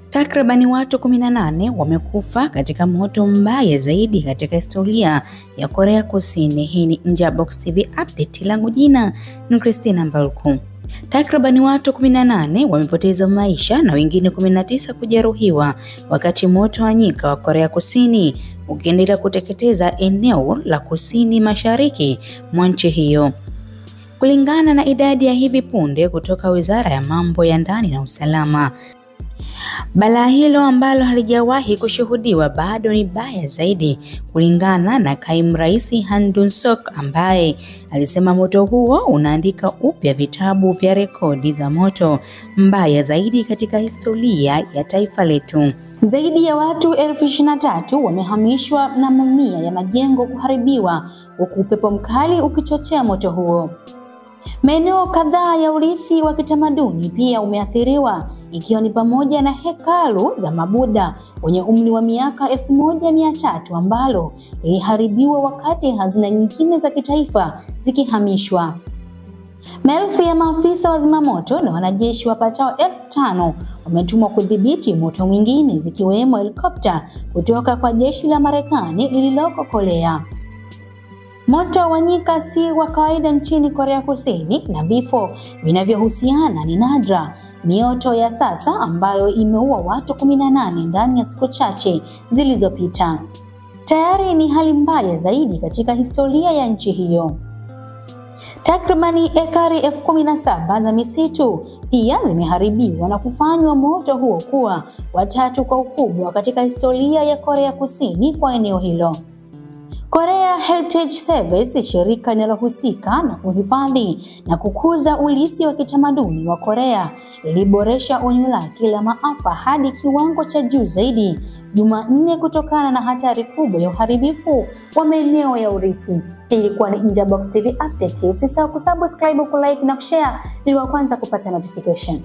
Takribani watu 18 wamekufa katika moto mbaya zaidi katika historia ya Korea Kusini. Hii ni Nje ya Box TV update, langu jina ni Christina Mbalku. Takribani watu 18 wamepoteza maisha na wengine 19 kujeruhiwa wakati moto wa nyika wa Korea Kusini ukiendelea kuteketeza eneo la kusini mashariki mwa nchi hiyo. Kulingana na idadi ya hivi punde kutoka Wizara ya Mambo ya Ndani na Usalama, balaa hilo ambalo halijawahi kushuhudiwa bado ni baya zaidi, kulingana na Kaimu Rais Han Dun-sok ambaye alisema moto huo unaandika upya vitabu vya rekodi za moto mbaya zaidi katika historia ya taifa letu. Zaidi ya watu 23,000 wamehamishwa na mamia ya majengo kuharibiwa huku upepo mkali ukichochea moto huo. Maeneo kadhaa ya urithi wa kitamaduni pia umeathiriwa, ikiwa ni pamoja na hekalu za Mabuddha wenye umri wa miaka 1300 ambalo liliharibiwa wakati hazina nyingine za kitaifa zikihamishwa. Maelfu ya maafisa wa zimamoto na wanajeshi wapatao 5,000 wametumwa kudhibiti moto mwingine, zikiwemo helikopta kutoka kwa jeshi la Marekani lililoko Korea. Moto wa nyika si wa kawaida nchini Korea Kusini na vifo vinavyohusiana ni nadra. Mioto ya sasa ambayo imeua watu 18 ndani ya siku chache zilizopita tayari ni hali mbaya zaidi katika historia ya nchi hiyo. Takribani ekari 17,000 za misitu pia zimeharibiwa na kufanywa moto huo kuwa watatu kwa ukubwa katika historia ya Korea Kusini kwa eneo hilo. Korea Heritage Service, shirika linalohusika na kuhifadhi na kukuza urithi wa kitamaduni wa Korea, liliboresha onyo lake la maafa hadi kiwango cha juu zaidi Jumanne kutokana na hatari kubwa ya uharibifu wa maeneo ya urithi. Ilikuwa ni Nje ya Box TV update. Usisahau kusubscribe, kulike na kushare ili wa kwanza kupata notification.